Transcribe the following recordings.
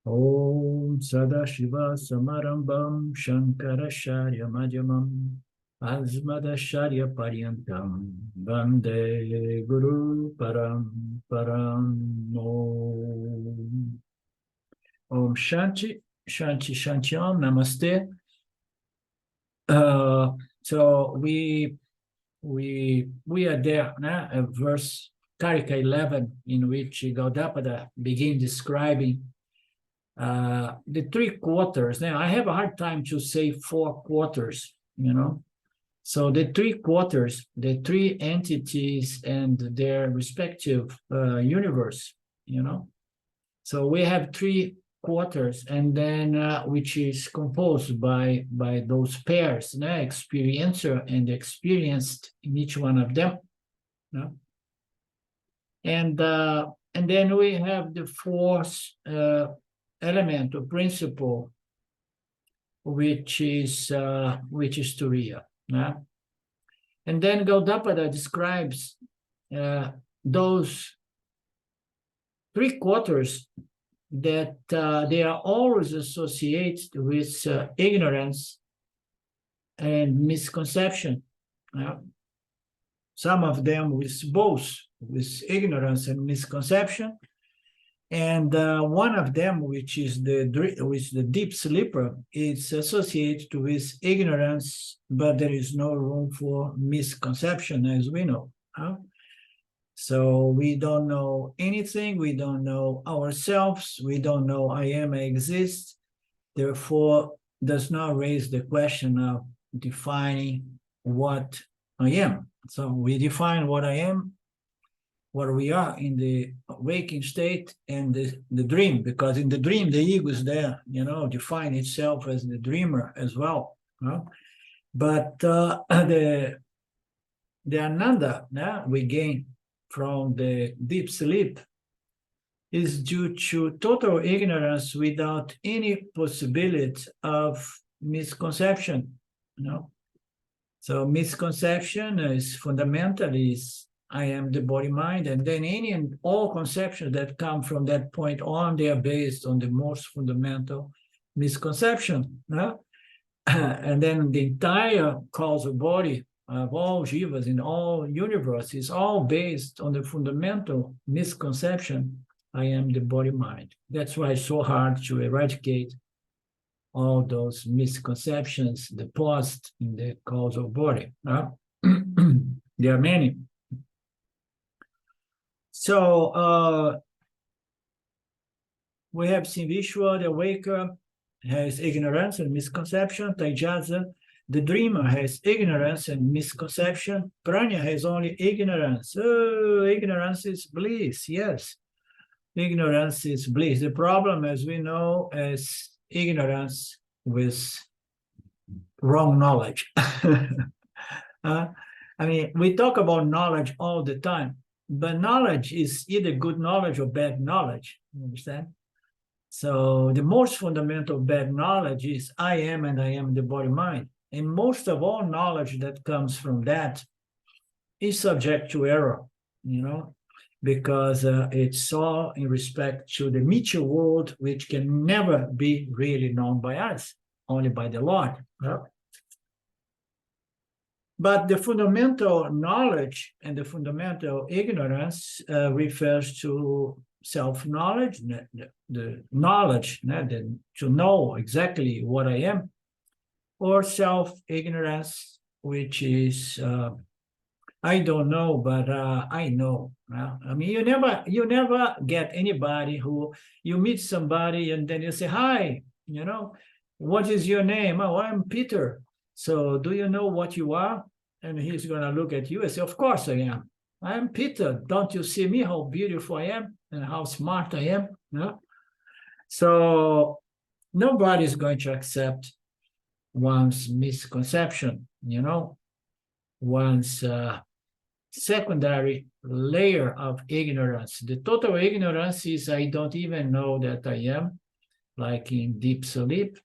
Om Sadashiva Samarambam Shankaracharya Madhyamam Asmadacharya Paryantam Vande Guru Param Om Shanti Shanti Shanti Om Namaste. So we are there now at verse Karika 11, in which Gaudapada begins describing the 3 quarters. Now, I have a hard time to say 4 quarters, So the 3 quarters, the 3 entities and their respective universe, So we have 3 quarters, and then which is composed by those pairs, experiencer and experienced in each one of them. And then we have the 4th element or principle, which is Turiya. And then Gaudapada describes those 3 quarters that they are always associated with ignorance and misconception. Some of them with both, with ignorance and misconception. And one of them, which is the deep sleeper, is associated with ignorance, but there is no room for misconception, as we know. So we don't know anything, we don't know ourselves, we don't know I am, I exist, therefore does not raise the question of defining what I am. So we define what I am, what we are in the waking state and the dream, because in the dream, the ego is there, define itself as the dreamer as well. But the ananda we gain from the deep sleep is due to total ignorance without any possibility of misconception. So misconception is fundamentally I am the body-mind, and then any and all conceptions that come from that point on, they are based on the most fundamental misconception. And then the entire causal body of all jivas in all universe is all based on the fundamental misconception, I am the body-mind. That's why it's so hard to eradicate all those misconceptions deposited in the causal body. There are many. So we have Simvishwa, the awaker, has ignorance and misconception. Taijasa, the dreamer, has ignorance and misconception. Pranya has only ignorance. Oh, ignorance is bliss, yes. Ignorance is bliss. The problem, as we know, is ignorance with wrong knowledge. We talk about knowledge all the time, but knowledge is either good knowledge or bad knowledge, you understand? So the most fundamental bad knowledge is I am and I am the body-mind. And most of all knowledge that comes from that is subject to error, because it's all in respect to the material world, which can never be really known by us, only by the Lord. But the fundamental knowledge and the fundamental ignorance refers to self-knowledge, the knowledge, to know exactly what I am, or self-ignorance, which is I don't know, but I know. You never get anybody who you meet somebody and then you say, hi, what is your name? Oh, I'm Peter. So do you know what you are? And he's going to look at you and say, of course I am. I'm Peter. Don't you see me, how beautiful I am and how smart I am? So nobody's going to accept one's misconception, one's secondary layer of ignorance. The total ignorance is I don't even know that I am, like in deep sleep.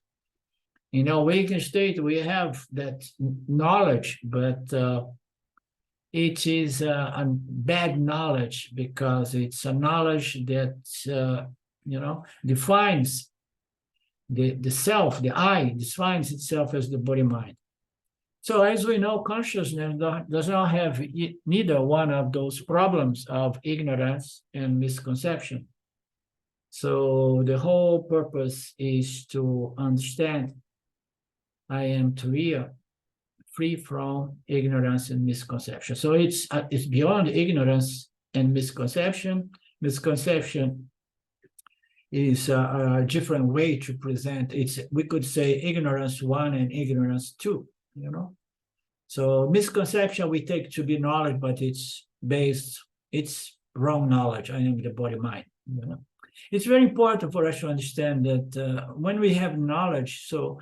In our waking state, we have that knowledge, but it is a bad knowledge because it's a knowledge that defines the self, the I defines itself as the body-mind. So as we know, consciousness does not have neither one of those problems of ignorance and misconception. So the whole purpose is to understand I am Turiya, free from ignorance and misconception. So it's beyond ignorance and misconception. Misconception is a different way to present. We could say ignorance 1 and ignorance 2, So misconception we take to be knowledge, but it's wrong knowledge. I am the body-mind, It's very important for us to understand that when we have knowledge, so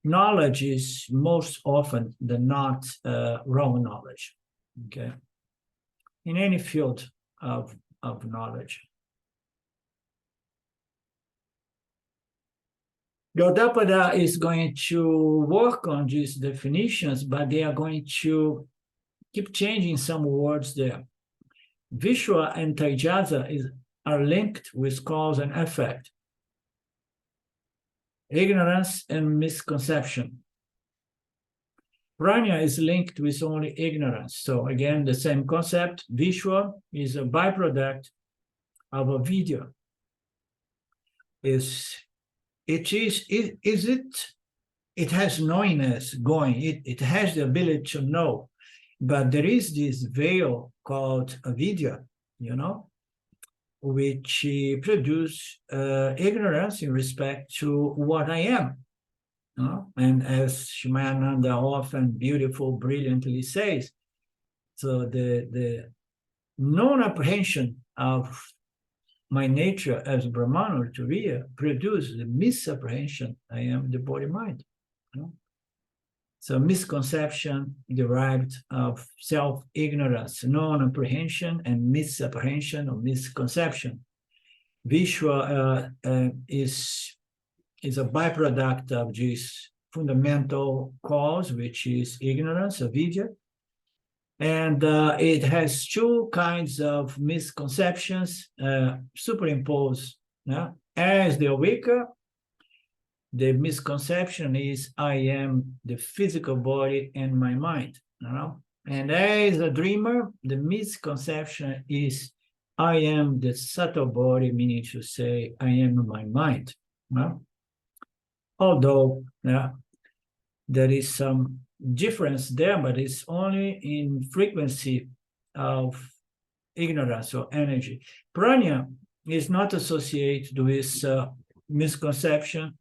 knowledge is most often the not wrong knowledge, okay? In any field of knowledge. Gaudapada is going to work on these definitions, but they are going to keep changing some words there. Vishwa and Taijasa are linked with cause and effect. Ignorance and misconception. Pranya is linked with only ignorance. So again, the same concept. Vishwa is a byproduct of avidya. It has knowingness going. It has the ability to know, but there is this veil called avidya, which produce ignorance in respect to what I am. And as Shimananda often brilliantly says, so the non-apprehension of my nature as Brahman or Turiya produces the misapprehension, I am the body-mind. So misconception derived of self-ignorance, non-apprehension and misapprehension or misconception. Vishwa is a byproduct of this fundamental cause, which is ignorance, avidya. And it has two kinds of misconceptions superimposed. As the awaker, the misconception is I am the physical body and my mind. And as a dreamer, the misconception is I am the subtle body, meaning to say I am my mind. Although there is some difference there, but it's only in frequency of ignorance or energy. Pranya is not associated with misconception,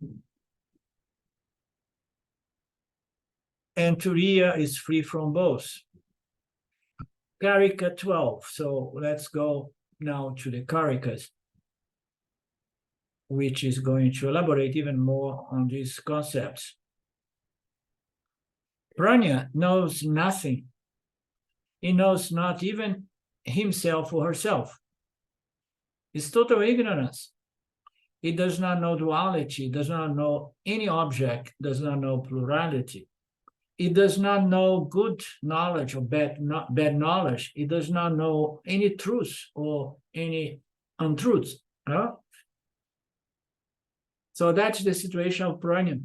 and Turiya is free from both. Karika 12. So let's go now to the Karikas, which is going to elaborate even more on these concepts. Pranya knows nothing. He knows not even himself or herself. It's total ignorance. He does not know duality, does not know any object, does not know plurality. He does not know good knowledge or bad knowledge. He does not know any truth or any untruth. So that's the situation of Pranya.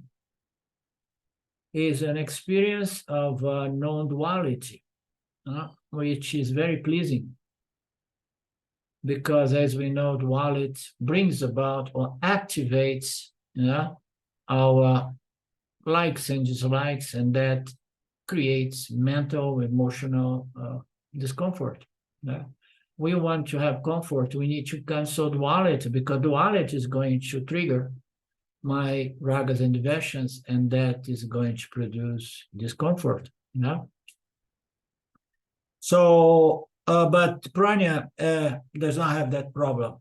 Is an experience of non-duality, which is very pleasing. Because as we know, duality brings about or activates our likes and dislikes, and that creates mental, emotional discomfort. We want to have comfort. We need to cancel duality, because duality is going to trigger my ragas and dveshans, and that is going to produce discomfort. So, but Pranya does not have that problem.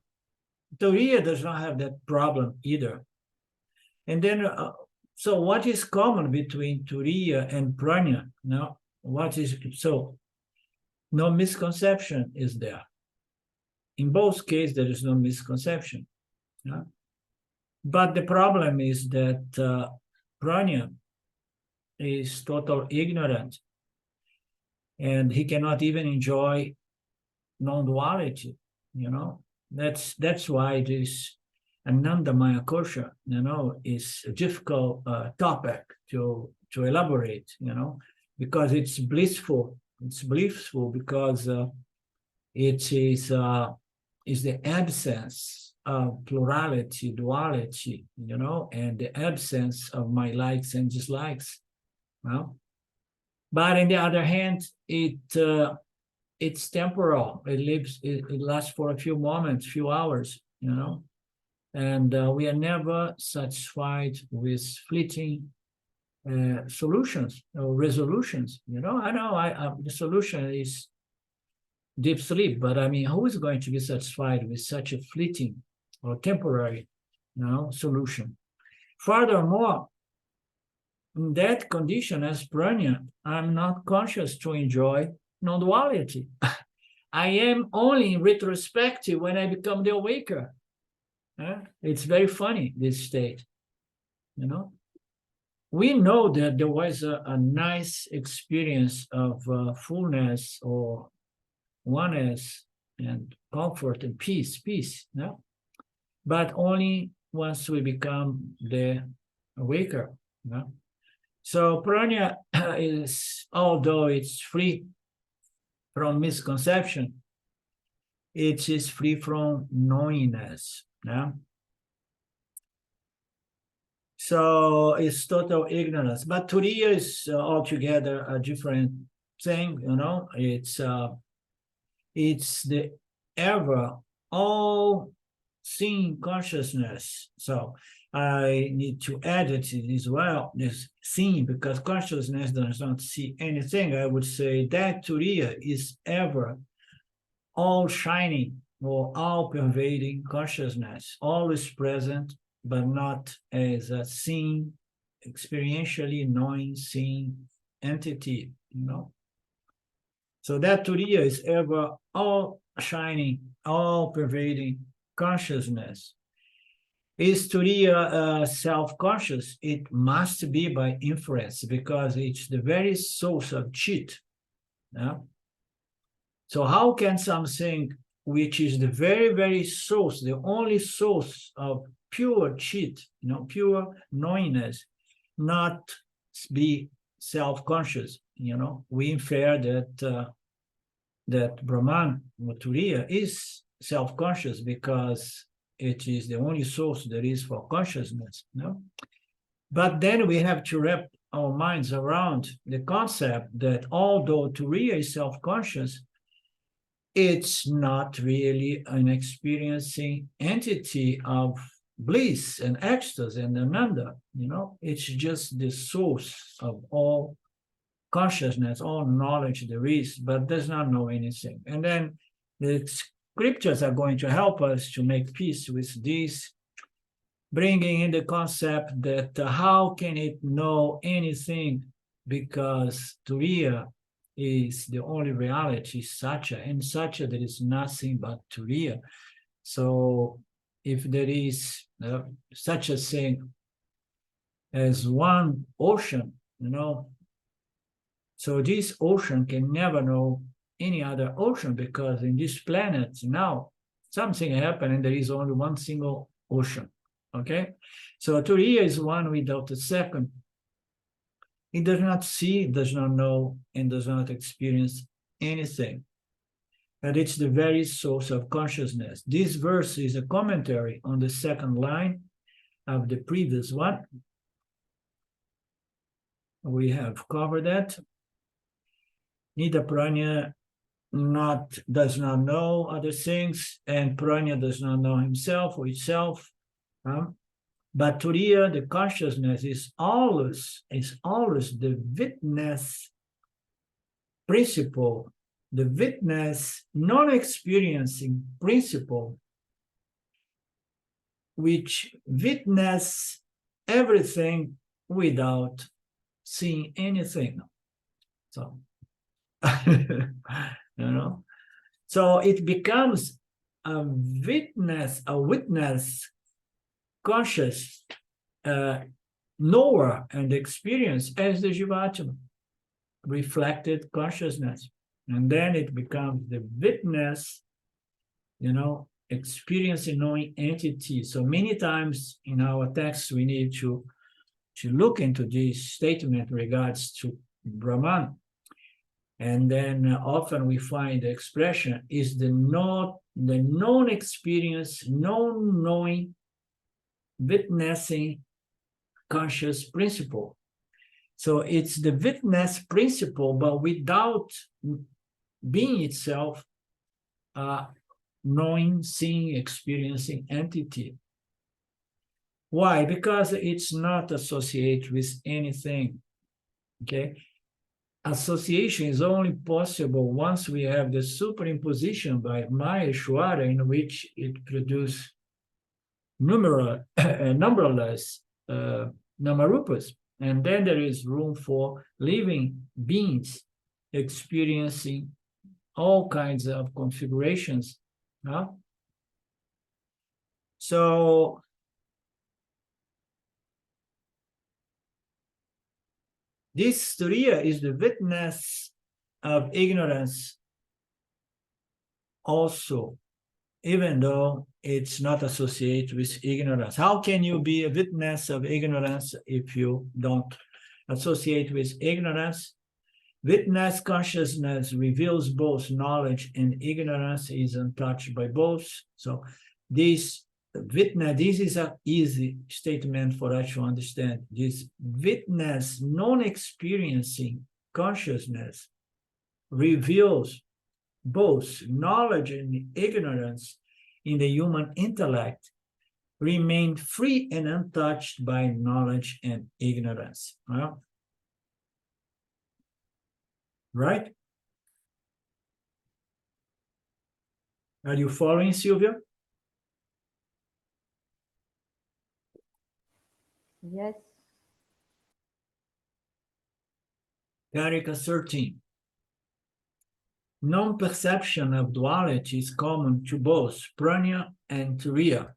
Turiya does not have that problem either. And then, so what is common between Turiya and Pranya? No misconception is there. In both cases, there is no misconception. But the problem is that Pranya is total ignorant, and he cannot even enjoy non-duality. That's why this Anandamaya kosha, is a difficult topic to elaborate, because it's blissful. It's blissful because it is the absence of plurality, duality, and the absence of my likes and dislikes. Well, but on the other hand, it's temporal. It lasts for a few moments, few hours, and we are never satisfied with fleeting solutions or resolutions. I know the solution is deep sleep, but I mean, who is going to be satisfied with such a fleeting or temporary, solution? Furthermore, in that condition, as prana, I'm not conscious to enjoy non-duality. I am only in retrospective when I become the awaker. It's very funny, this state. We know that there was a nice experience of fullness or oneness and comfort and peace, but only once we become the awaker. So prana is, although it's free from misconception, it is free from knowingness. So it's total ignorance. But Turiya is altogether a different thing. It's the ever all seeing consciousness. So I need to add it as well, this seeing, because consciousness does not see anything. I would say that Turiya is ever all shining or all pervading consciousness, always present, but not as a seeing, experientially knowing, seeing entity, So that Turiya is ever all shining, all pervading consciousness. Is Turiya self-conscious? It must be by inference, because it's the very source of chit. So how can something which is the very, very source, the only source of pure chit, pure knowingness, not be self-conscious? We infer that Brahman, Turiya, is self-conscious because it is the only source there is for consciousness. But then we have to wrap our minds around the concept that although Turiya is self-conscious, it's not really an experiencing entity of bliss and ecstasy and ananda. It's just the source of all consciousness, all knowledge there is, but does not know anything. And then the scriptures are going to help us to make peace with this, bringing in the concept that how can it know anything, because Turiya is the only reality, Satya. In Satya, there is nothing but Turiya. So if there is such a thing as one ocean, so this ocean can never know any other ocean, because in this planet now, something happened and there is only one single ocean, okay? So Turiya is one without a second. It does not see, does not know, and does not experience anything. And it's the very source of consciousness. This verse is a commentary on the second line of the previous one. We have covered that. Neither prana does not know other things, and prana does not know himself or itself. But Turiya, the consciousness, is always the witness principle, the witness non-experiencing principle, which witness everything without seeing anything. So, so it becomes a witness conscious knower and experience as the Jivatma, reflected consciousness. And then it becomes the witness, experiencing knowing entity. So many times in our texts, we need to look into this statement regards to Brahman. And then often we find the expression is the known experience, known knowing, witnessing conscious principle. So it's the witness principle, but without being itself knowing, seeing, experiencing entity. Why? Because it's not associated with anything. Okay? Association is only possible once we have the superimposition by Maya Shwara, in which it produces numberless namarupas. And then there is room for living beings experiencing all kinds of configurations. So this Turiya is the witness of ignorance also, even though it's not associated with ignorance. How can you be a witness of ignorance if you don't associate with ignorance? Witness consciousness reveals both knowledge and ignorance, is untouched by both. So this is an easy statement for us to understand. This witness, non-experiencing consciousness reveals both knowledge and ignorance in the human intellect, remain free and untouched by knowledge and ignorance. Right? Are you following, Sylvia? Yes. Karika 13. Non-perception of duality is common to both prana and turiya.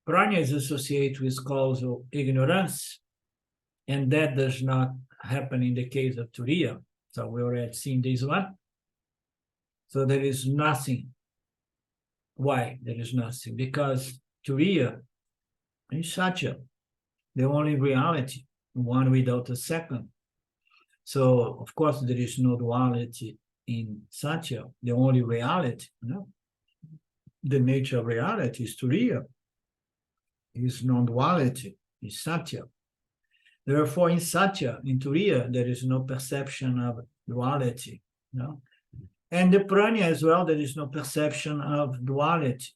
Prana is associated with causal ignorance, and that does not happen in the case of turiya. So we already seen this one. So there is nothing. Why there is nothing? Because turiya is satya, the only reality, one without a second. So, of course, there is no duality in Satya, the only reality. The nature of reality is Turiya, is non-duality, is Satya. Therefore, in Satya, in Turiya, there is no perception of duality. And the prana as well, there is no perception of duality.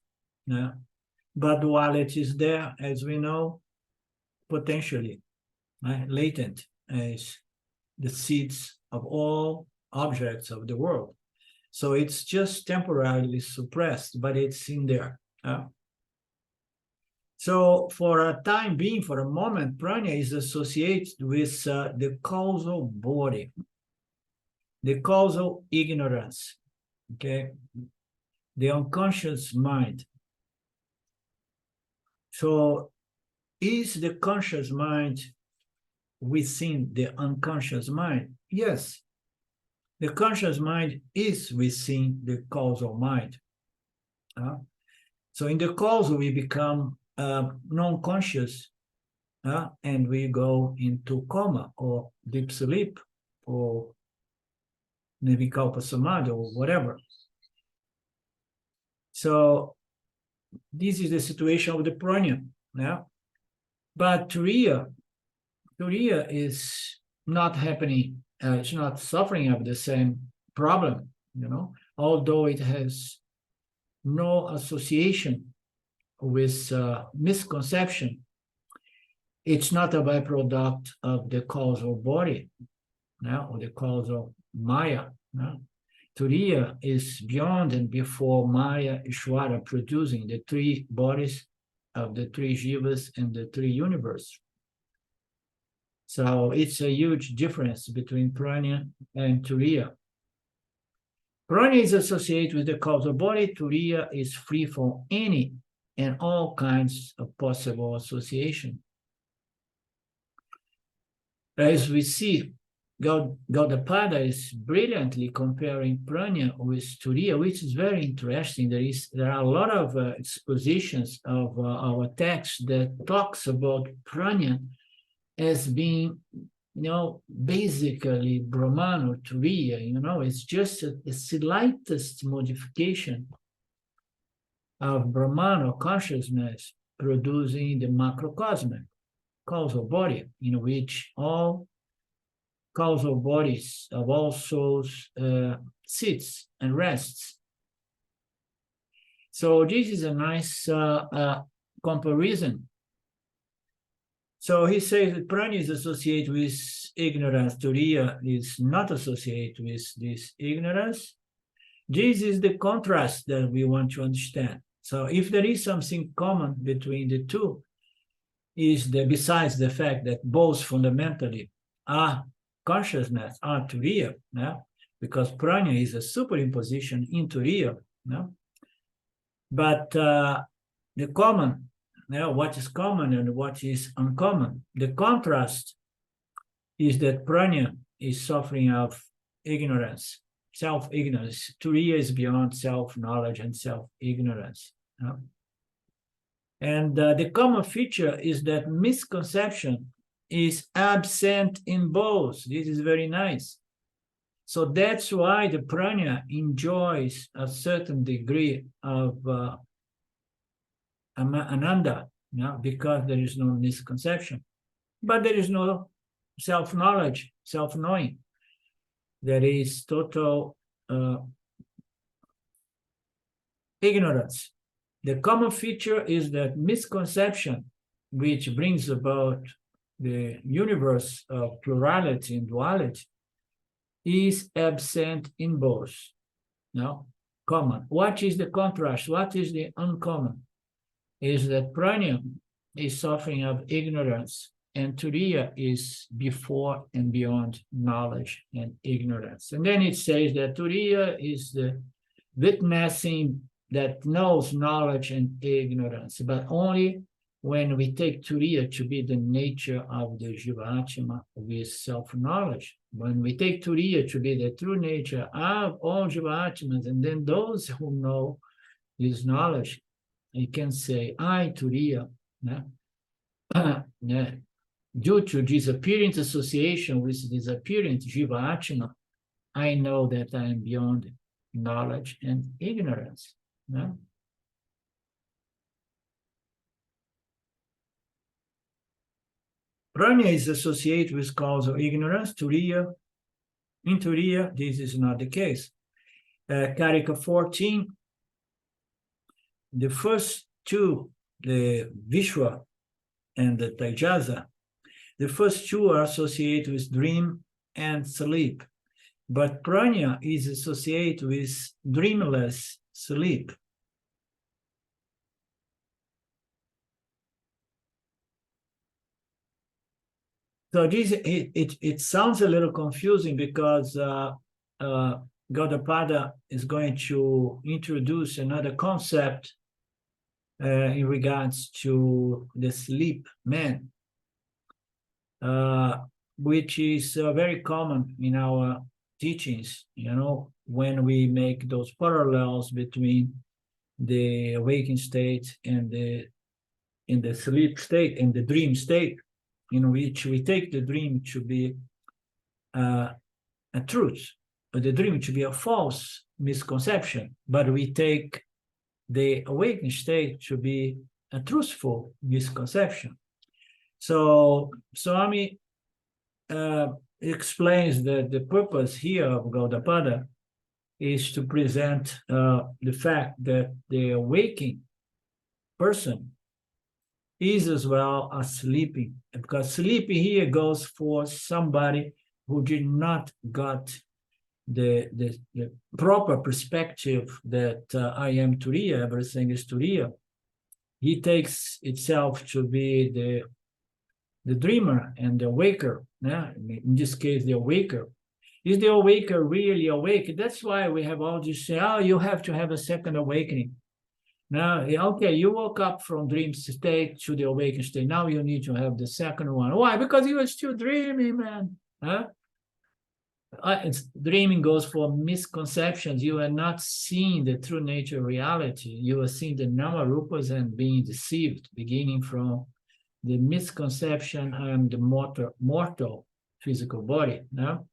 But duality is there, as we know, potentially, latent, as the seeds of all objects of the world. So it's just temporarily suppressed, but it's in there. So for a time being, for a moment, prana is associated with the causal body, the causal ignorance, okay? The unconscious mind. So is the conscious mind within the unconscious mind? Yes. The conscious mind is within the causal mind. So in the causal, we become non-conscious, and we go into coma or deep sleep or Nirvikalpa Samadhi or whatever. So this is the situation of the prana. But Turiya is not happening, it's not suffering of the same problem, although it has no association with misconception. It's not a byproduct of the causal body, or the causal Maya. Turiya is beyond and before Maya Ishvara, producing the three bodies of the three jivas and the three universe. So it's a huge difference between prana and Turiya. Prana is associated with the causal body. Turiya is free from any and all kinds of possible association. As we see Gaudapada is brilliantly comparing prana with turiya, which is very interesting. There are a lot of expositions of our text that talks about prana as being, basically Brahman or Turiya. It's just a slightest modification of Brahman or consciousness producing the macrocosmic causal body, in which all causal bodies of all souls sits and rests. So this is a nice comparison. So he says that prana is associated with ignorance, turiya is not associated with this ignorance. This is the contrast that we want to understand. So if there is something common between the two, is that besides the fact that both fundamentally are consciousness, are turiya, because prana is a superimposition in turiya, but the common, what is common and what is uncommon. The contrast is that prana is suffering of ignorance, self-ignorance. Turiya is beyond self-knowledge and self-ignorance. And the common feature is that misconception is absent in both. This is very nice. So that's why the prana enjoys a certain degree of ananda, because there is no misconception. But there is no self-knowledge, self-knowing. There is total ignorance. The common feature is that misconception, which brings about the universe of plurality and duality, is absent in both. Common. What is the contrast? What is the uncommon? Is that prana is suffering of ignorance, and turiya is before and beyond knowledge and ignorance. And then it says that turiya is the witnessing that knows knowledge and ignorance, but only when we take turiya to be the nature of the jiva atma with self-knowledge. When we take turiya to be the true nature of all jiva atmas, and then those who know this knowledge, you can say, I, turiya, due to disappearance association with disappearance jiva atma, I know that I am beyond knowledge and ignorance. Prana is associated with causal ignorance. In turiya, this is not the case. Karika 14, the first two, the Vishwa and the Taijasa, the first two are associated with dream and sleep. But prana is associated with dreamless sleep. So this it sounds a little confusing because Gaudapada is going to introduce another concept in regards to the sleep man, which is very common in our teachings, when we make those parallels between the awakened state and the sleep state and the dream state, in which we take the dream to be a truth, but the dream to be a false misconception, but we take the awakened state to be a truthful misconception. So Swami explains that the purpose here of Gaudapada is to present the fact that the awaking person is as well as sleeping, because sleeping here goes for somebody who did not got the proper perspective that I am Turiya, everything is Turiya. He takes itself to be the dreamer and the awaker. In this case, the awaker. Is the awaker really awake? That's why we have all this say, you have to have a second awakening. Now, okay, you woke up from dream state to the awakened state. Now you need to have the second one. Why? Because you are still dreaming, man. dreaming goes for misconceptions. You are not seeing the true nature of reality. You are seeing the nama rupas and being deceived, beginning from the misconception and the mortal physical body. No?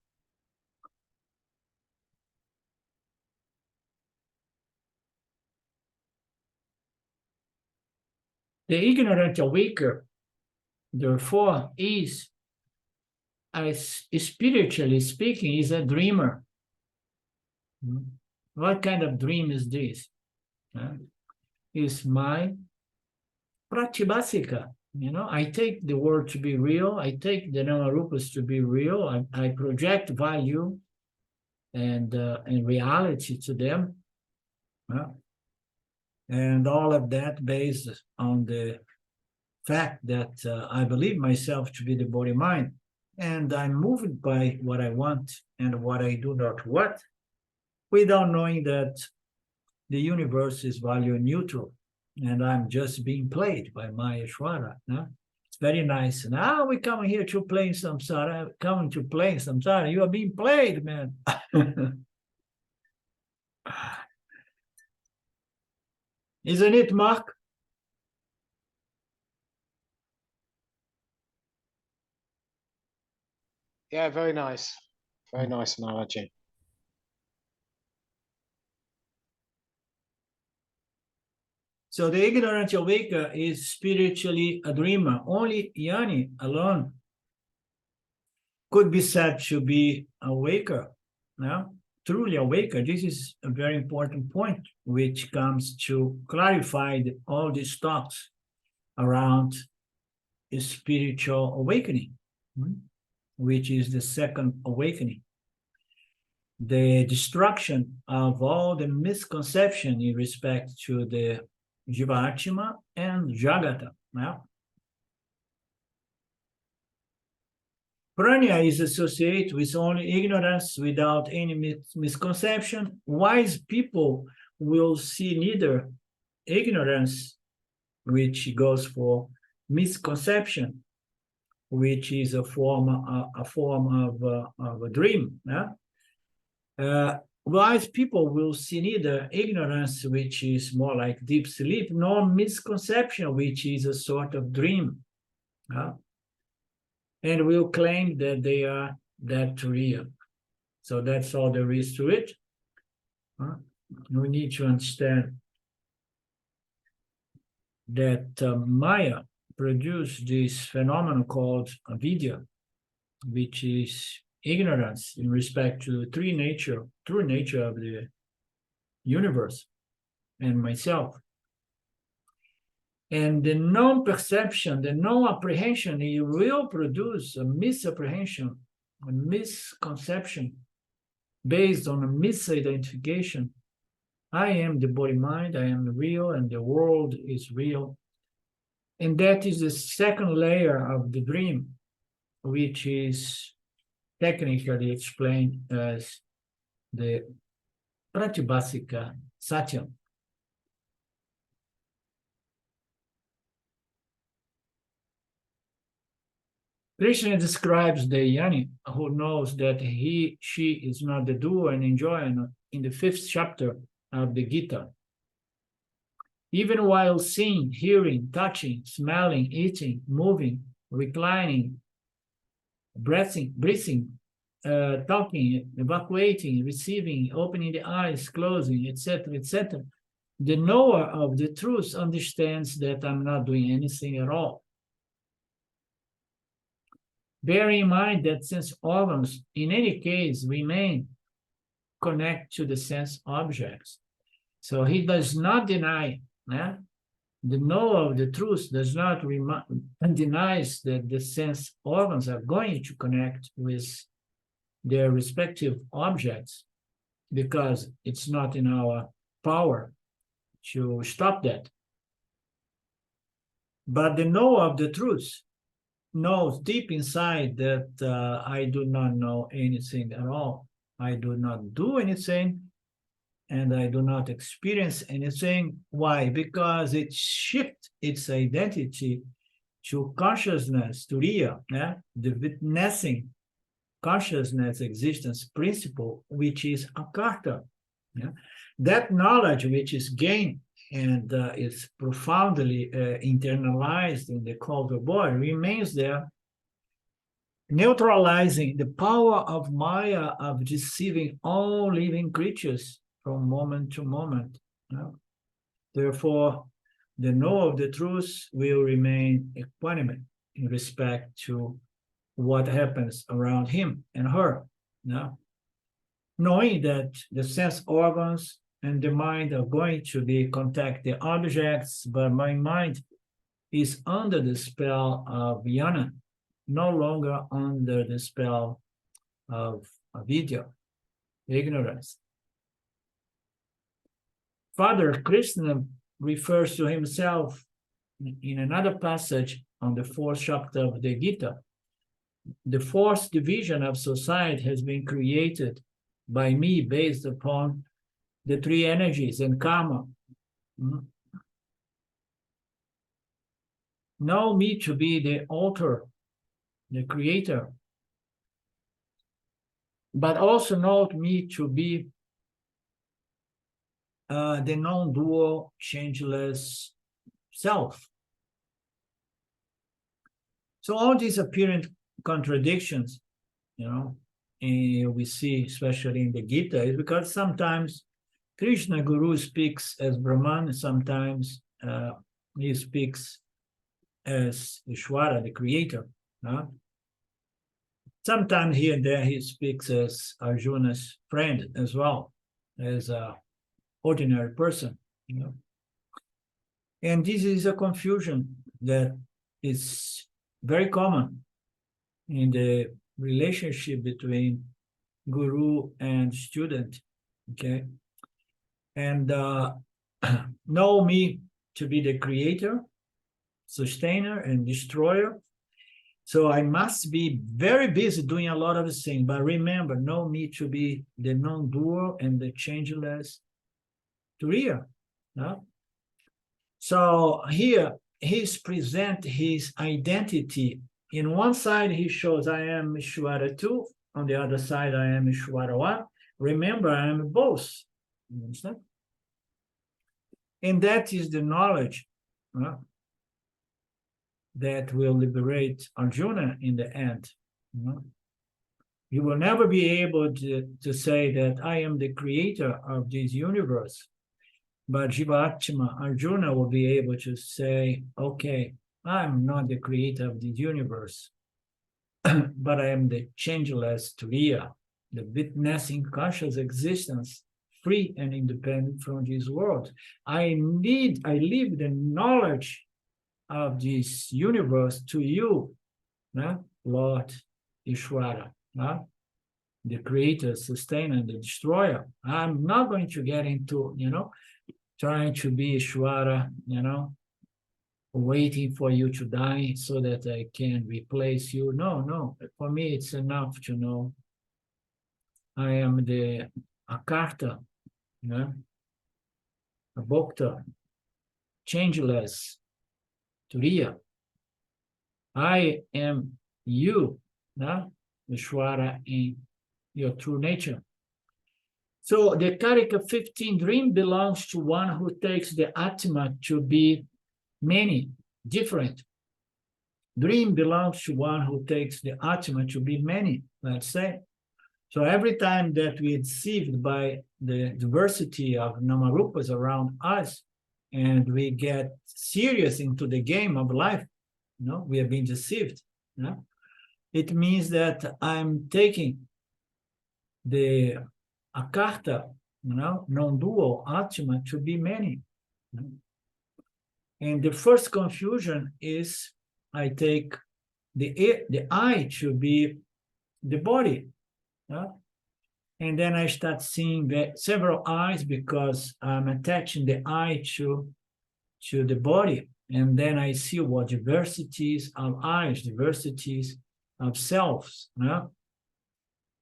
The ignorant awaker, therefore, is, as spiritually speaking, is a dreamer. What kind of dream is this? Is my pratibhasika. I take the world to be real. I take the namarupas to be real. I project value and reality to them. And all of that based on the fact that I believe myself to be the body-mind. And I'm moved by what I want and what I do not want, without knowing that the universe is value neutral, and I'm just being played by Maya Shwara. No? It's very nice. Now we come here to play samsara, coming to play samsara. You are being played, man. Isn't it, Mark? Yeah, very nice. Very nice analogy. So the ignorant awaker is spiritually a dreamer. Only Yani alone could be said to be awaker. Now, truly awaker. This is a very important point, which comes to clarify all these thoughts around spiritual awakening, which is the second awakening. The destruction of all the misconception in respect to the Jiva and Jagata. Now, Pranya is associated with only ignorance without any misconception. Wise people will see neither ignorance, which goes for misconception, which is a form of a dream. Wise people will see neither ignorance, which is more like deep sleep, nor misconception, which is a sort of dream. And will claim that they are that Turiya. So that's all there is to it. We need to understand that Maya produced this phenomenon called avidya, which is ignorance in respect to the true nature of the universe and myself. And the non-perception, the non-apprehension, it will produce a misapprehension, a misconception based on a misidentification. I am the body-mind, I am real, and the world is real. And that is the second layer of the dream, which is technically explained as the pratibhasika satyam. Krishna describes the yani who knows that she is not the doer and enjoyer in the 5th chapter of the Gita. Even while seeing, hearing, touching, smelling, eating, moving, reclining, breathing, talking, evacuating, receiving, opening the eyes, closing, etc., etc., the knower of the truth understands that I'm not doing anything at all. Bear in mind that sense organs, in any case, remain connected to the sense objects. So he does not deny, the knower of the truth does not denies that the sense organs are going to connect with their respective objects, because it's not in our power to stop that. But the knower of the truth knows deep inside that I do not know anything at all. I do not do anything, and I do not experience anything. Why? Because it shifts its identity to consciousness, Turiya, the witnessing consciousness existence principle, which is akarta. Yeah? That knowledge which is gained and is profoundly internalized in the causal body remains there, neutralizing the power of Maya of deceiving all living creatures from moment to moment. Yeah? Therefore, the know of the truth will remain equanimous in respect to what happens around him and her. Yeah? Knowing that the sense organs and the mind are going to be contact the objects, but my mind is under the spell of jnana, no longer under the spell of avidya, ignorance. Father Krishna refers to himself in another passage on the 4th chapter of the Gita. The 4th division of society has been created by me based upon the 3 energies and karma. Know me to be the author, the creator, but also know me to be the non-dual, changeless self. So all these apparent contradictions, we see, especially in the Gita, is because sometimes Krishna Guru speaks as Brahman, sometimes he speaks as Ishvara, the creator. Sometimes here and there he speaks as Arjuna's friend as well, as an ordinary person. And this is a confusion that is very common in the relationship between guru and student, okay? And know me to be the creator, sustainer, and destroyer. So I must be very busy doing a lot of things, but remember, know me to be the non-dual and the changeless Turiya. No? So here, he's present his identity. In one side, he shows I am Ishvara 2. On the other side, I am Ishvara 1. Remember, I am both. You understand? And that is the knowledge that will liberate Arjuna in the end. You will never be able to say that I am the creator of this universe. But Jiva Arjuna will be able to say, okay, I'm not the creator of this universe, but I am the changeless Turiya, the witnessing conscious existence, free and independent from this world. I leave the knowledge of this universe to you, Lord Ishvara, the creator, sustainer, the destroyer. I'm not going to get into, trying to be Ishvara, waiting for you to die so that I can replace you. No. For me, it's enough to know I am the akarta, a bhokta, changeless, Turiya. I am you, Ishvara, in your true nature. So the Karika 15 dream belongs to one who takes the Atma to be many, different. Dream belongs to one who takes the Atma to be many, let's say. So every time that we are deceived by the diversity of Namarupas around us, and we get serious into the game of life, we have been deceived. It means that I'm taking the akarta, non-dual Atma to be many. And the first confusion is I take the I to be the body. And then I start seeing several eyes because I'm attaching the I to the body. And then I see what diversities of eyes, diversities of selves.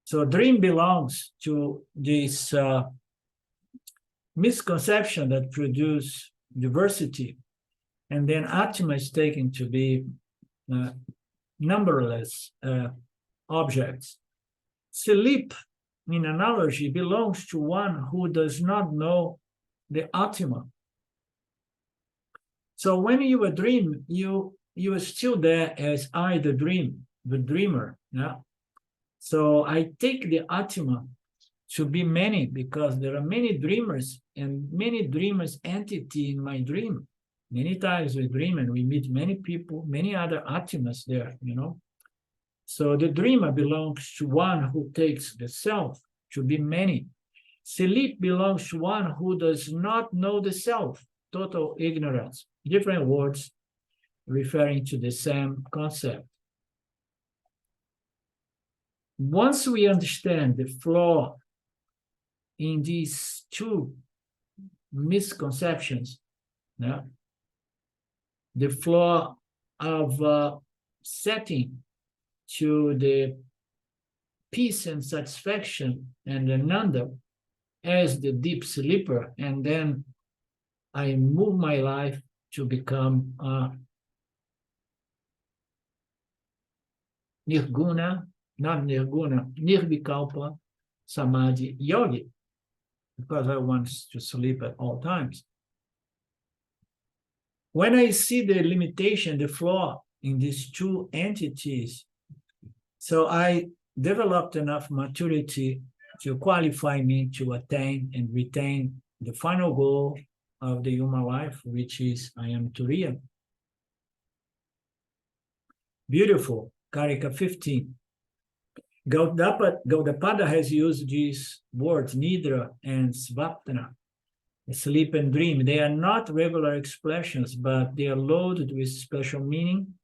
So dream belongs to this misconception that produce diversity. And then Atma is taken to be numberless objects. Sleep, in analogy, belongs to one who does not know the ultimate. So when you dream, you are still there as I, the dreamer. Yeah. So I take the ultimate to be many because there are many dreamers and many dreamers entity in my dream. Many times we dream and we meet many people, many other Atmas there, So the dreamer belongs to one who takes the self to be many. Sleep belongs to one who does not know the self, total ignorance. Different words referring to the same concept. Once we understand the flaw in these two misconceptions, the flaw of setting to the peace and satisfaction and ananda as the deep sleeper, and then I move my life to become nirguna, not nirguna, nirvikalpa samadhi yogi, because I want to sleep at all times. When I see the limitation, the flaw in these two entities, so I developed enough maturity to qualify me to attain and retain the final goal of the human life, which is I am Turiya. Beautiful, Karika 15. Gaudapada has used these words, nidra and svapna, sleep and dream. They are not regular expressions, but they are loaded with special meaning.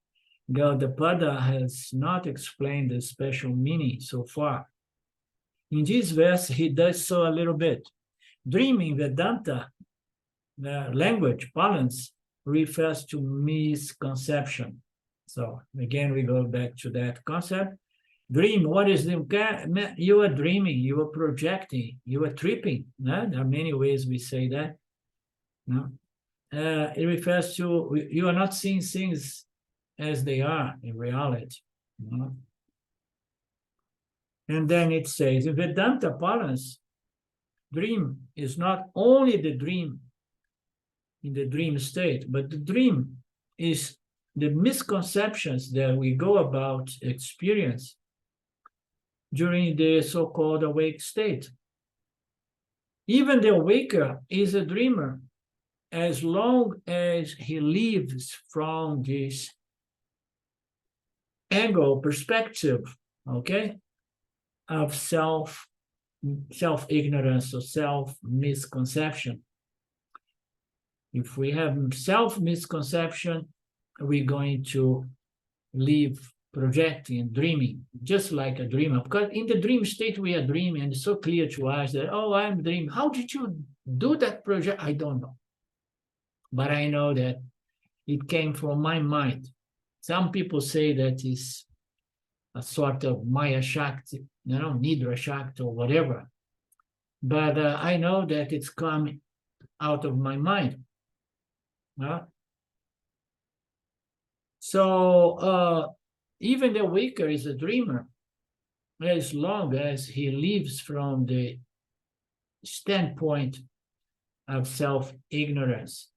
Gaudapada has not explained the special meaning so far. In this verse, he does so a little bit. Dreaming, Vedanta, language, parlance, refers to misconception. So again, we go back to that concept. Dream, what is the, you are dreaming, you are projecting, you are tripping. No? There are many ways we say that. No? It refers to, you are not seeing things as they are in reality. No? And then it says, in Vedanta parlance, dream is not only the dream in the dream state, but the dream is the misconceptions that we go about experience during the so-called awake state. Even the awaker is a dreamer as long as he lives from this angle, perspective, okay, of self-ignorance or self-misconception. If we have self-misconception, we're going to live projecting, dreaming, just like a dreamer. Because in the dream state, we are dreaming, and it's so clear to us that, oh, I'm dreaming. How did you do that project? I don't know. But I know that it came from my mind. Some people say that is a sort of Maya Shakti, Nidra Shakti or whatever. But I know that it's coming out of my mind. So even the waker is a dreamer as long as he lives from the standpoint of self-ignorance.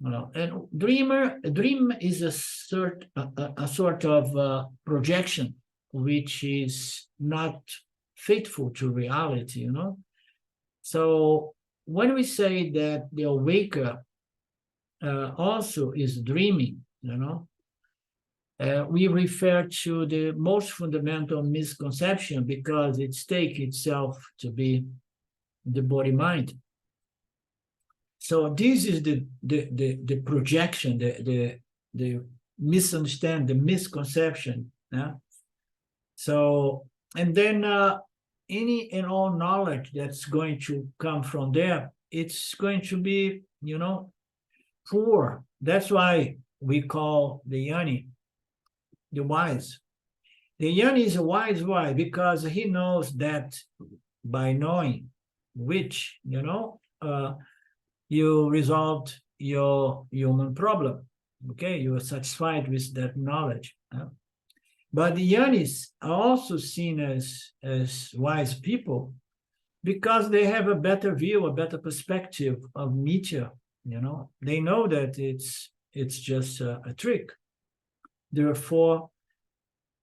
And dream is a sort of projection which is not faithful to reality, So when we say that the awaker also is dreaming, we refer to the most fundamental misconception because it takes itself to be the body-mind. So this is the projection, the misunderstanding, the misconception. So, and then any and all knowledge that's going to come from there, it's going to be, poor. That's why we call the Jnani the wise. The Jnani is wise. Why? Because he knows that by knowing which, you resolved your human problem. Okay, you are satisfied with that knowledge. But the Yanis are also seen as wise people because they have a better view, a better perspective of nature. They know that it's just a trick. Therefore,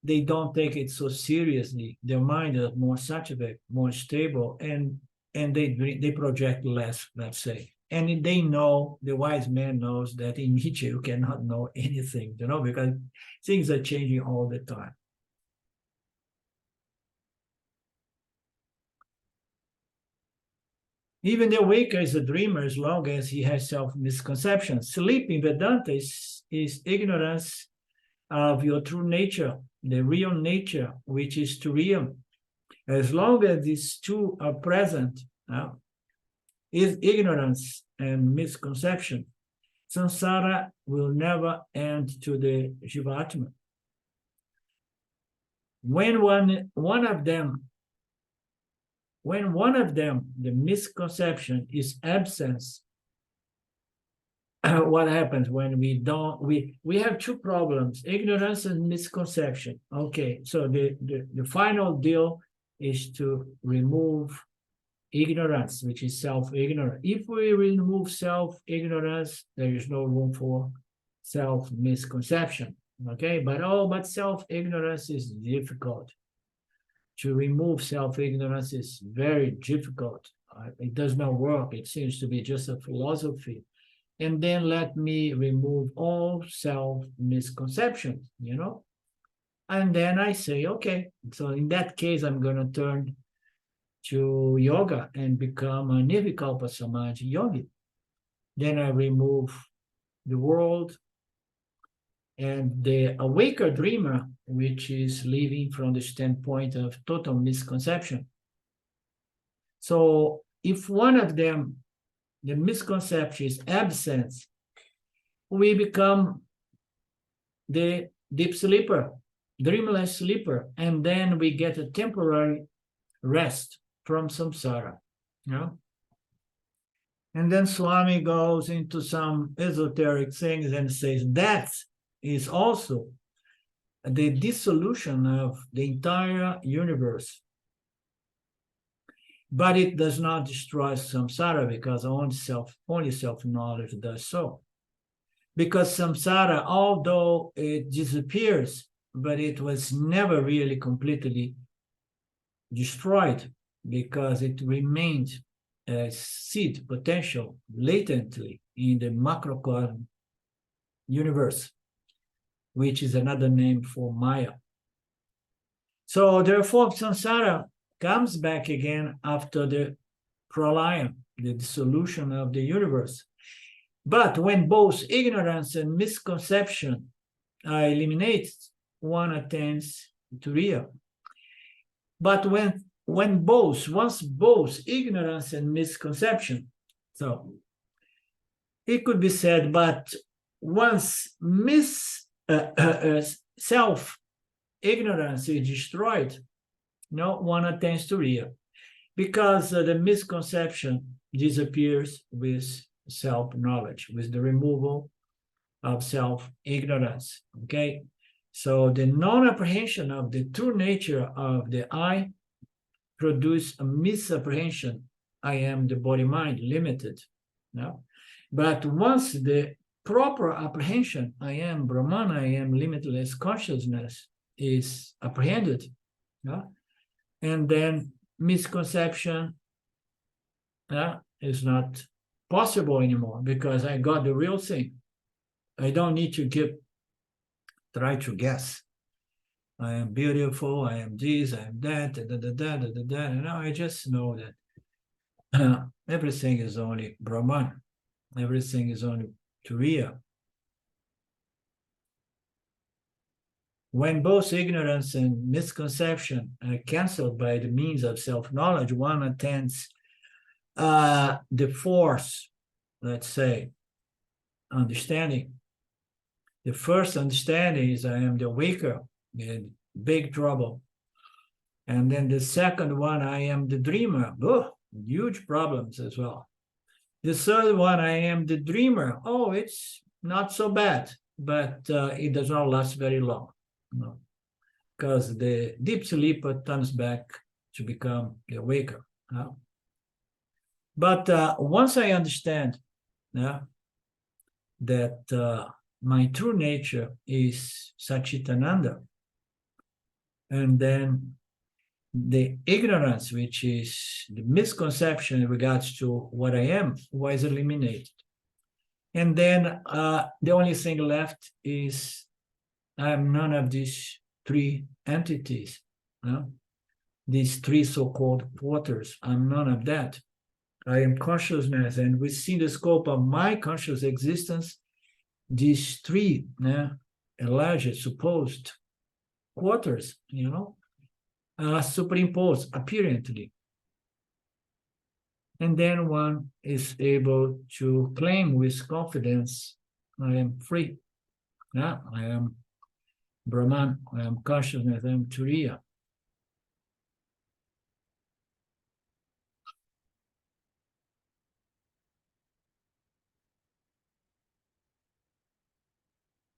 they don't take it so seriously. Their mind is more scientific, more stable, and they project less, let's say. And they know, the wise man knows that in nature you cannot know anything, because things are changing all the time. Even the awaker is a dreamer as long as he has self-misconception. Sleep in Vedanta is ignorance of your true nature, the real nature, which is Turiya. As long as these two are present, is ignorance and misconception. Samsara will never end to the Jivatma. When one of them, the misconception is absence, what happens when we have two problems, ignorance and misconception. Okay, so the final deal is to remove ignorance, which is self-ignorance. If we remove self-ignorance, there is no room for self-misconception. Okay, but self-ignorance is difficult. To remove self-ignorance is very difficult. It does not work. It seems to be just a philosophy. And then let me remove all self-misconceptions, And then I say, okay, so in that case, I'm going to turn to yoga and become a Nirvikalpa Samadhi yogi. Then I remove the world and the awaker dreamer, which is living from the standpoint of total misconception. So if one of them, the misconception is absence, we become the deep sleeper, dreamless sleeper, and then we get a temporary rest from samsara. And then Swami goes into some esoteric things and says that is also the dissolution of the entire universe. But it does not destroy samsara because only self-knowledge does so. Because samsara, although it disappears, but it was never really completely destroyed because it remained a seed potential latently in the macrocosm universe, which is another name for Maya. So therefore, samsara comes back again after the pralaya, the dissolution of the universe. But when both ignorance and misconception are eliminated, one attains Turiya. But once both ignorance and misconception, so it could be said, but once self-ignorance is destroyed, one attains Turiya, because the misconception disappears with self-knowledge, with the removal of self-ignorance, okay? So the non-apprehension of the true nature of the I produce a misapprehension. I am the body-mind, limited. But once the proper apprehension, I am Brahman, I am limitless consciousness, is apprehended, and then misconception is not possible anymore because I got the real thing. I don't need to try to guess. I am beautiful, I am this, I am that, I just know that everything is only Brahman. Everything is only Turiya. When both ignorance and misconception are cancelled by the means of self-knowledge, one attains the force, let's say, understanding. The first understanding is I am the awaker, in big trouble. And then the second one, I am the dreamer. Oh, huge problems as well. The third one, I am the dreamer. Oh, it's not so bad, but it does not last very long. No. because the deep sleeper turns back to become the awaker. But once I understand that my true nature is Satchitananda, and then the ignorance, which is the misconception in regards to what I am, was eliminated. And then the only thing left is I'm none of these three entities, these three so-called quarters. I'm none of that. I am consciousness, and within the scope of my conscious existence, these three alleged supposed quarters, are superimposed apparently. And then one is able to claim with confidence, I am free. I am Brahman, I am consciousness, I am Turiya.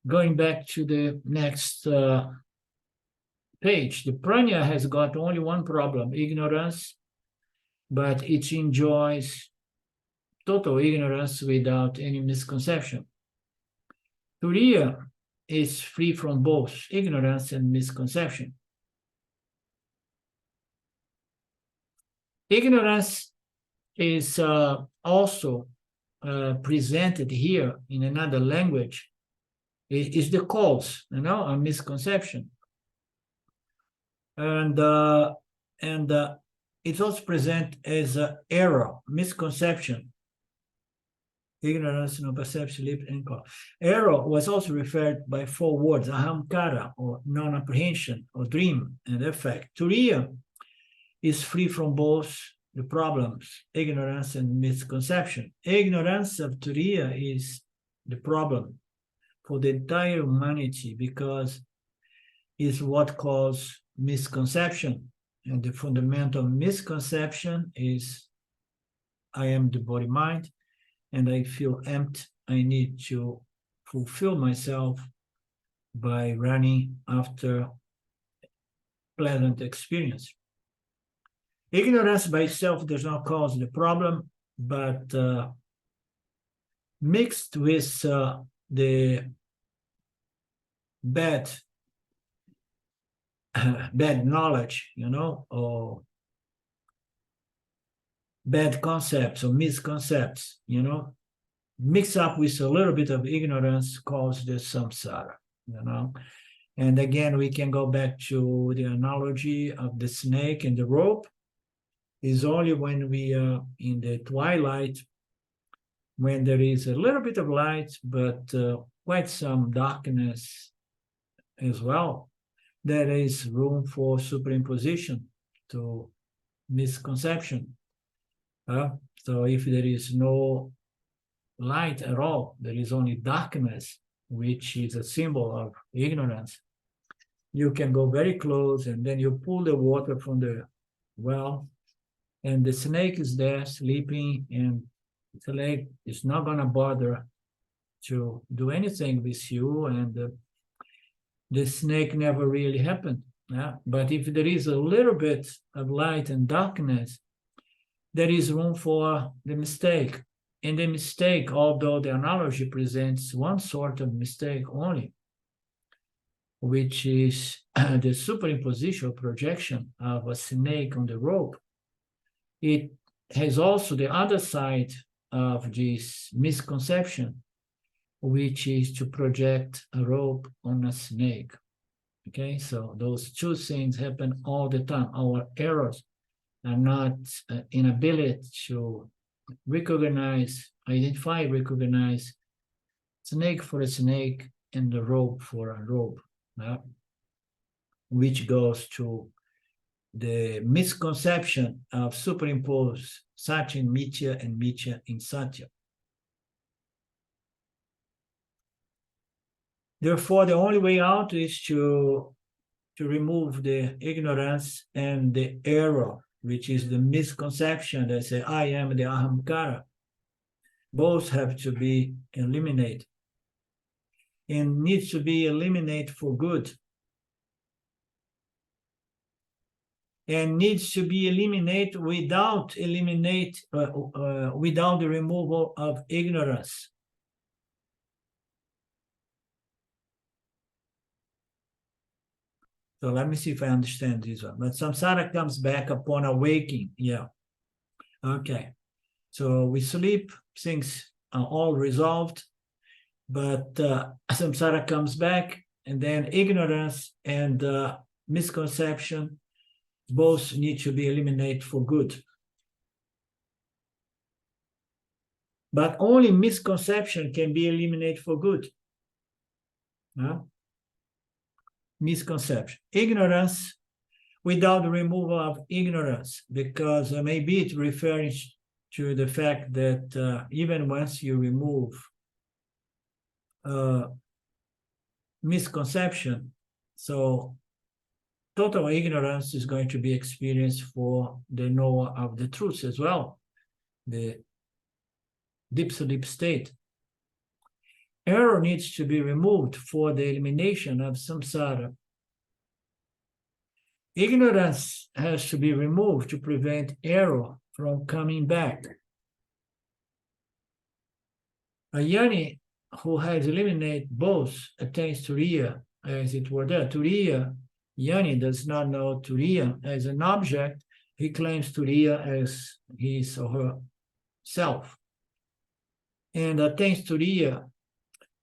Going back to the next page, the pranya has got only one problem, ignorance, but it enjoys total ignorance without any misconception. Turiya is free from both ignorance and misconception. Ignorance is also presented here in another language. It is the cause, a misconception. And it's also present as an error, misconception. Ignorance, no perception, sleep, and call. Error was also referred by 4 words, ahamkara, or non-apprehension, or dream, and effect. Turiya is free from both the problems, ignorance and misconception. Ignorance of Turiya is the problem for the entire humanity because it's what causes misconception. And the fundamental misconception is I am the body-mind and I feel empty. I need to fulfill myself by running after pleasant experience. Ignorance by itself does not cause the problem, but mixed with the bad knowledge, or bad concepts or misconcepts, mix up with a little bit of ignorance cause the samsara, And again, we can go back to the analogy of the snake and the rope. Is only when we are in the twilight, when there is a little bit of light, but quite some darkness as well, there is room for superimposition to misconception. So if there is no light at all, there is only darkness, which is a symbol of ignorance. You can go very close and then you pull the water from the well, and the snake is there sleeping, and the snake is not going to bother to do anything with you, and the snake never really happened. But if there is a little bit of light and darkness, there is room for the mistake. And the mistake, although the analogy presents one sort of mistake only, which is the superimposition or projection of a snake on the rope, it has also the other side of this misconception, which is to project a rope on a snake. Okay, so those two things happen all the time. Our errors are not inability to recognize snake for a snake and the rope for a rope, which goes to the misconception of superimpose Satya in Mithya and Mithya in Satya. Therefore, the only way out is to remove the ignorance and the error, which is the misconception that say, I am the ahamkara. Both have to be eliminated. And needs to be eliminated for good. and needs to be eliminated without without the removal of ignorance. So let me see if I understand this one. But samsara comes back upon awaking. Yeah. Okay. So we sleep, things are all resolved, but samsara comes back, and then ignorance and misconception both need to be eliminated for good. But only misconception can be eliminated for good. No? Misconception. Ignorance without the removal of ignorance, because maybe it refers to the fact that even once you remove misconception, so total ignorance is going to be experienced for the knower of the truth as well, the deep sleep state. Error needs to be removed for the elimination of samsara. Ignorance has to be removed to prevent error from coming back. A yoni who has eliminated both attains Turiya, as it were there. Turiya, yoni does not know Turiya as an object. He claims Turiya as his or her self. And attains Turiya,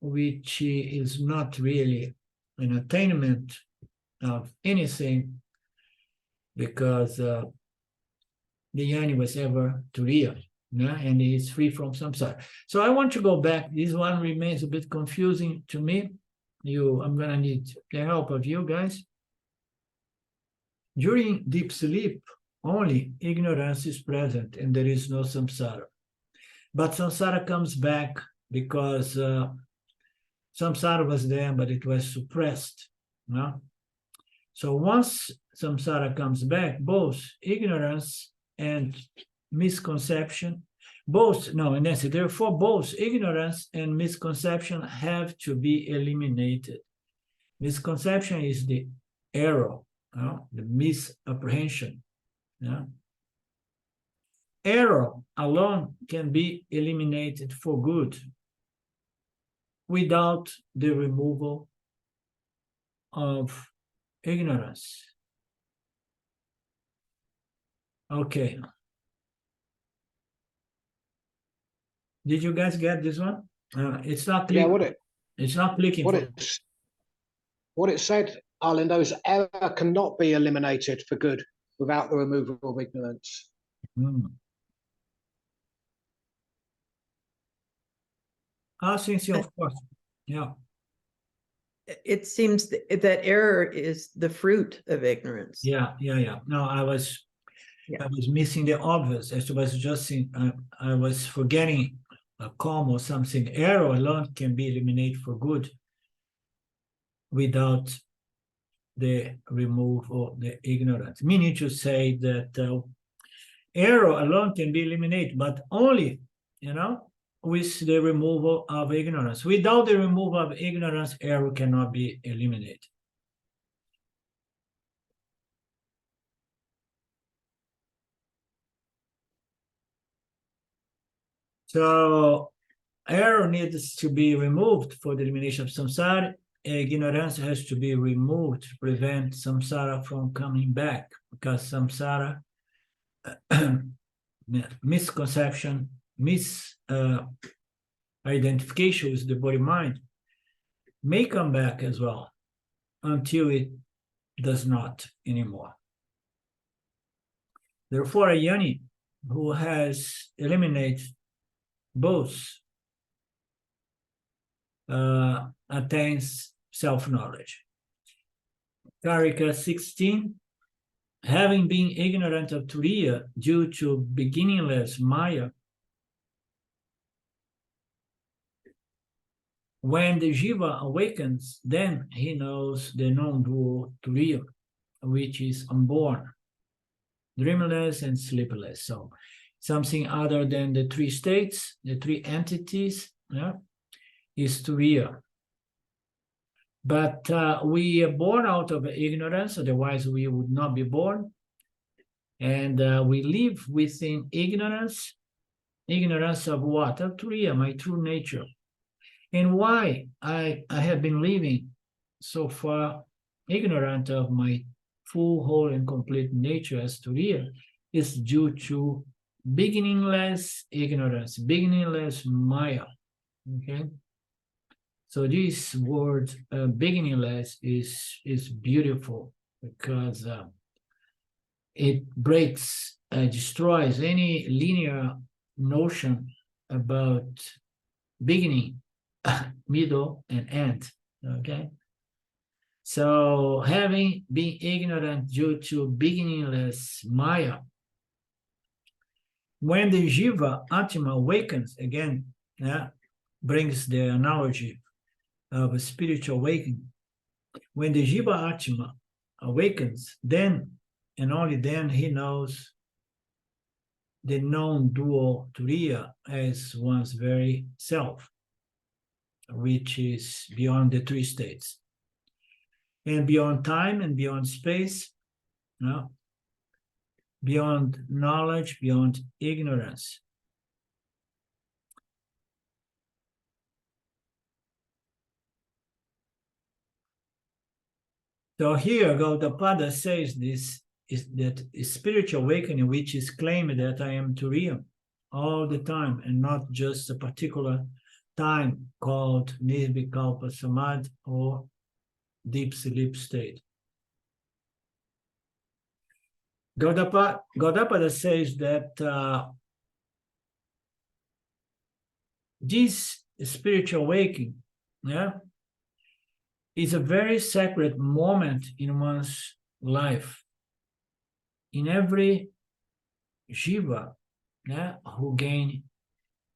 which is not really an attainment of anything, because the yoni was ever Turiya, and he is free from samsara. So I want to go back. This one remains a bit confusing to me. I'm going to need the help of you guys. During deep sleep, only ignorance is present and there is no samsara. But samsara comes back because samsara was there, but it was suppressed. No? So once samsara comes back, both ignorance and misconception, therefore both ignorance and misconception have to be eliminated. Misconception is the error, the misapprehension. Error alone can be eliminated for good without the removal of ignorance. Okay. Did you guys get this one? It's not clicking. Yeah, it's not clicking. What it said, Arlindo, is error cannot be eliminated for good without the removal of ignorance. Since of course. Yeah. It seems that error is the fruit of ignorance. Yeah. No, I was missing the obvious. I was forgetting a comma or something. Error alone can be eliminated for good without the removal of the ignorance. Meaning to say that error alone can be eliminated, but only, with the removal of ignorance. Without the removal of ignorance, error cannot be eliminated. So error needs to be removed for the elimination of samsara. Ignorance has to be removed to prevent samsara from coming back, because samsara, misconception, misidentification with the body-mind may come back as well until it does not anymore. Therefore, a yoni who has eliminated both attains self-knowledge. Karika 16, having been ignorant of Turiya due to beginningless Maya, when the jiva awakens, then he knows the non-dual Turiya, which is unborn, dreamless and sleepless. So something other than the three states, the three entities, is Turiya. But we are born out of ignorance, otherwise we would not be born. And we live within ignorance. Ignorance of what? Of Turiya, my true nature. And why I have been living so far ignorant of my full, whole, and complete nature as Turiya is due to beginningless ignorance, beginningless Maya. Okay? So this word beginningless is beautiful because it breaks, destroys any linear notion about beginning, middle, and end. Okay. So having been ignorant due to beginningless Maya, when the jiva Atma awakens, again, brings the analogy of a spiritual awakening. When the jiva Atma awakens, then and only then he knows the non-dual Turiya as one's very self, which is beyond the three states. And beyond time and beyond space, beyond knowledge, beyond ignorance. So here Gaudapada says this is that spiritual awakening, which is claimed that I am Turiya all the time and not just a particular time called Nirvikalpa Samadhi or deep sleep state. Gaudapada says that this spiritual awakening, is a very sacred moment in one's life. In every jiva who gain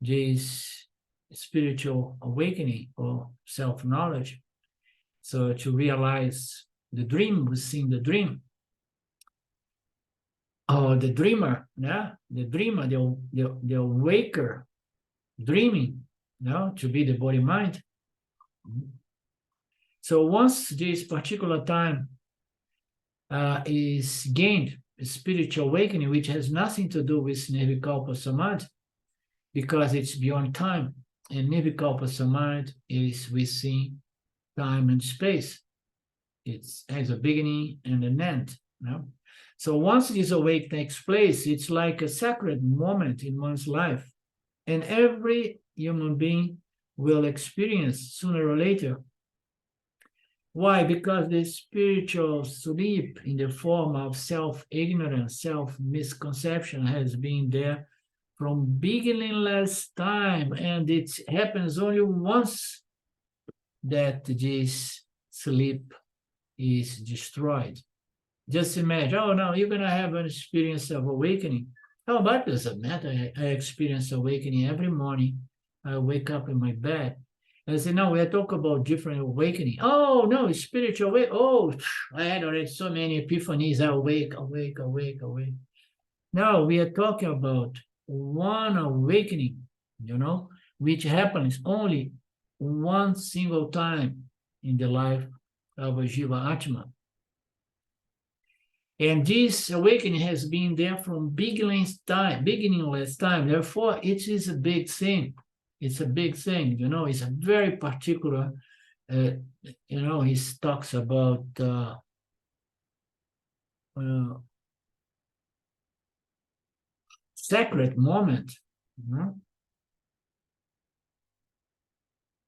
this spiritual awakening or self-knowledge, so to realize the dream within the dream, or the dreamer, the dreamer, the waker, dreaming, to be the body-mind. So once this particular time is gained, a spiritual awakening, which has nothing to do with Nirvikalpa Samadhi, because it's beyond time, and Nirvikalpa Samadhi is within time and space. It has a beginning and an end. So once this awake takes place, it's like a sacred moment in one's life, and every human being will experience sooner or later. Why? Because the spiritual sleep in the form of self-ignorance, self-misconception has been there from beginningless time, and it happens only once that this sleep is destroyed. Just imagine, oh no, you're going to have an experience of awakening. Oh, but it doesn't matter. I experience awakening every morning. I wake up in my bed. And I say, no, we are talking about different awakening. Oh, no, it's spiritual awake. Oh, I had already so many epiphanies. I awake. No, we are talking about one awakening, which happens only one single time in the life of a jiva Atma. And this awakening has been there from beginningless time. Therefore, it is a big thing. It's a big thing, it's a very particular, he talks about sacred moment.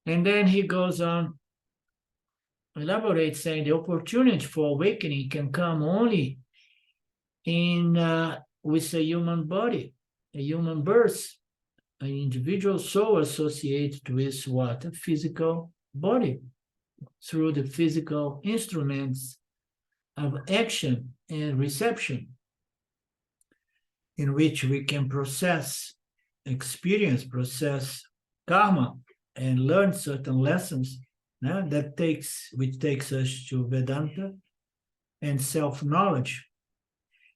And then he goes on, elaborates, saying the opportunity for awakening can come only with a human body, a human birth. An individual soul associated with what? A physical body, through the physical instruments of action and reception, in which we can process experience, process karma, and learn certain lessons which takes us to Vedanta and self-knowledge.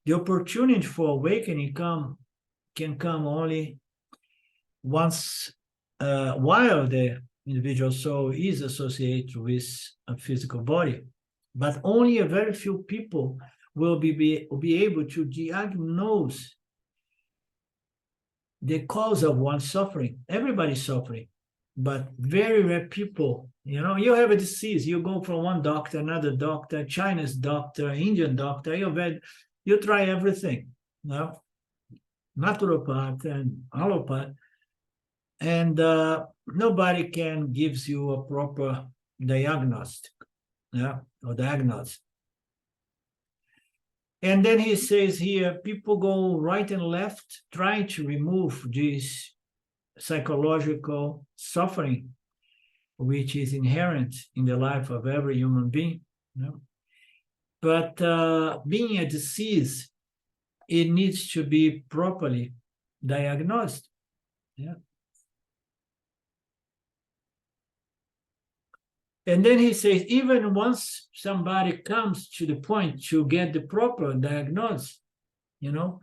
The opportunity for awakening can come only once while the individual soul is associated with a physical body, but only a very few people will be able to diagnose the cause of one's suffering. Everybody's suffering, but very rare people. You know, you have a disease, you go from one doctor, another doctor, Chinese doctor, Indian doctor, you try everything, no? Naturopath and allopath, and nobody can gives you a proper diagnostic, yeah, or diagnose. And then he says here, people go right and left trying to remove this psychological suffering, which is inherent in the life of every human being. You know? But being a disease, it needs to be properly diagnosed. Yeah. And then he says, even once somebody comes to the point to get the proper diagnosis, you know,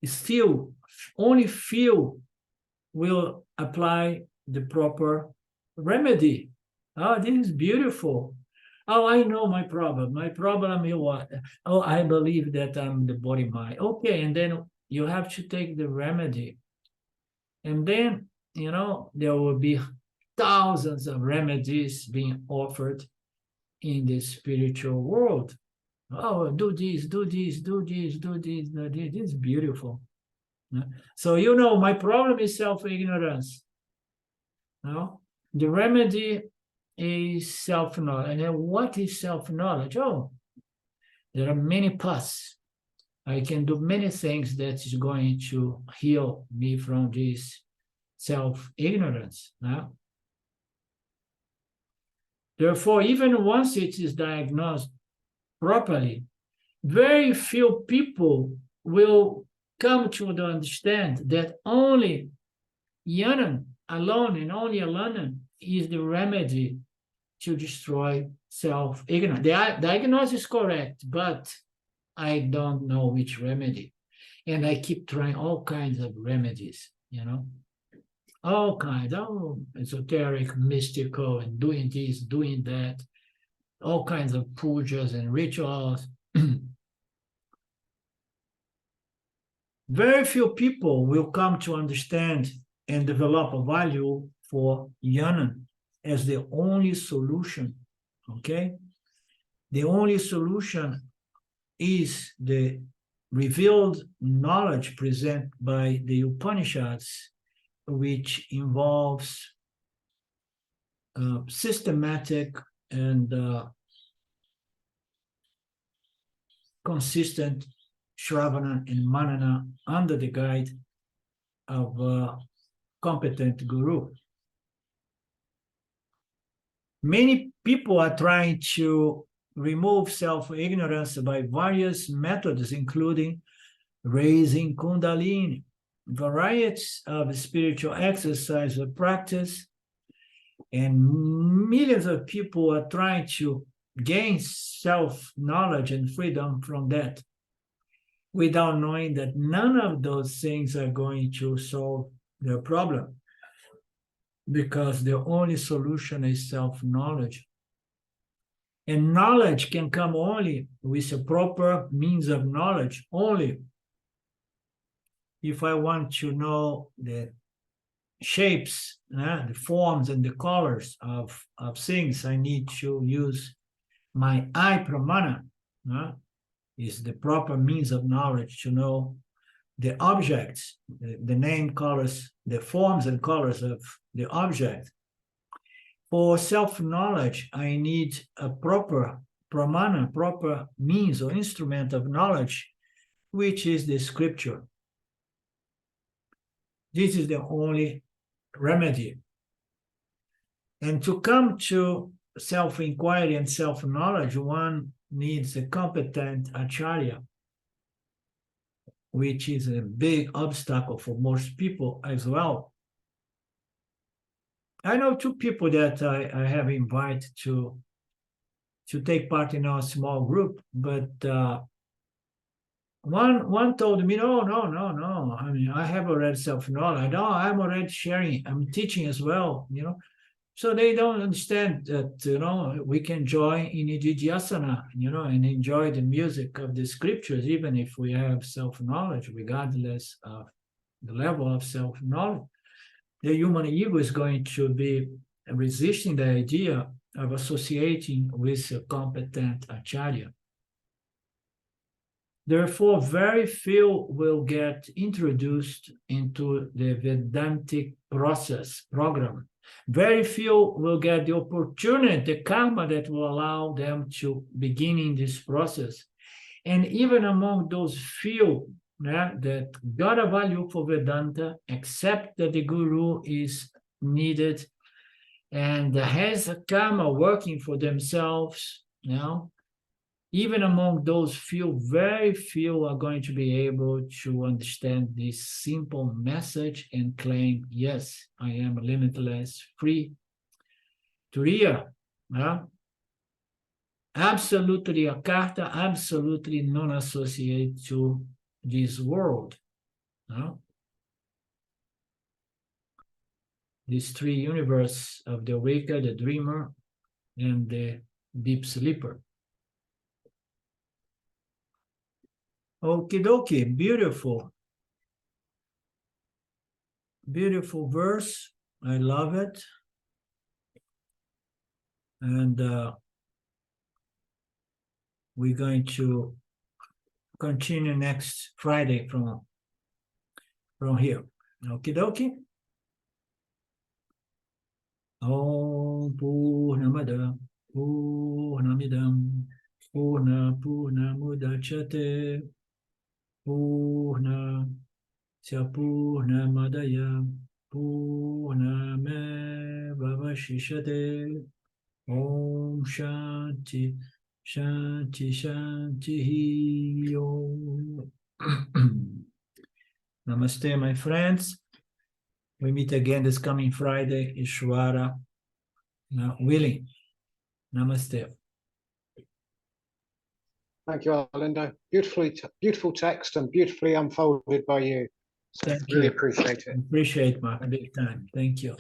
still only few will apply the proper remedy. Oh, this is beautiful. Oh, I know my problem. My problem is what? Oh, I believe that I'm the body mind. Okay, and then you have to take the remedy. And then, you know, there will be thousands of remedies being offered in the spiritual world. Oh, do this, do this, do this, do this, do this. This is beautiful. So, you know, my problem is self-ignorance. No? The remedy is self-knowledge. And what is self-knowledge? Oh, there are many paths. I can do many things that is going to heal me from this self-ignorance. No? Therefore, even once it is diagnosed properly, very few people will come to understand that only Yanan alone and only alone is the remedy to destroy self-ignorance. The diagnosis is correct, but I don't know which remedy. And I keep trying all kinds of remedies, you know. All kinds, esoteric, mystical, and doing this, doing that, all kinds of pujas and rituals. Very few people will come to understand and develop a value for Yanan as the only solution, okay? The only solution is the revealed knowledge presented by the Upanishads, which involves systematic and consistent Shravana and Manana under the guide of a competent guru. Many people are trying to remove self-ignorance by various methods, including raising Kundalini, varieties of spiritual exercise or practice, and millions of people are trying to gain self-knowledge and freedom from that, without knowing that none of those things are going to solve their problem, because the only solution is self-knowledge. And knowledge can come only with a proper means of knowledge, only if I want to know the shapes, the forms and the colors of things, I need to use my eye pramana, is the proper means of knowledge to know the objects, the name, colors, the forms and colors of the object. For self-knowledge, I need a proper pramana, proper means or instrument of knowledge, which is the scripture. This is the only remedy. And to come to self-inquiry and self-knowledge, one needs a competent acharya, which is a big obstacle for most people as well. I know two people that I have invited to take part in our small group, but one told me, no. I mean, I have already self-knowledge. No, I'm already sharing. I'm teaching as well, So they don't understand that, we can join in Nididhyasana, and enjoy the music of the scriptures, even if we have self-knowledge, regardless of the level of self-knowledge. The human ego is going to be resisting the idea of associating with a competent acharya. Therefore, very few will get introduced into the Vedantic program. Very few will get the opportunity, the karma that will allow them to begin in this process. And even among those few that got a value for Vedanta, accept that the guru is needed and has a karma working for themselves, even among those few, very few are going to be able to understand this simple message and claim, yes, I am limitless, free. Turiya, absolutely a karta, absolutely non-associated to this world. These three universes of the awaker, the dreamer, and the deep sleeper. Okie dokie, beautiful. Beautiful verse. I love it. And we're going to continue next Friday from here. Okie dokie. Om Purnamada Purnamidam Purnamudachyate Purna Purnamadaya Purnamevavashishate. Om Shanti Shanti Shanti Om. Namaste, my friends. We meet again this coming Friday, Ishwara willing. Namaste. Thank you, Arlindo. Beautiful text and beautifully unfolded by you. So Thank really you. appreciate it. Appreciate, Mark, big time. Thank you.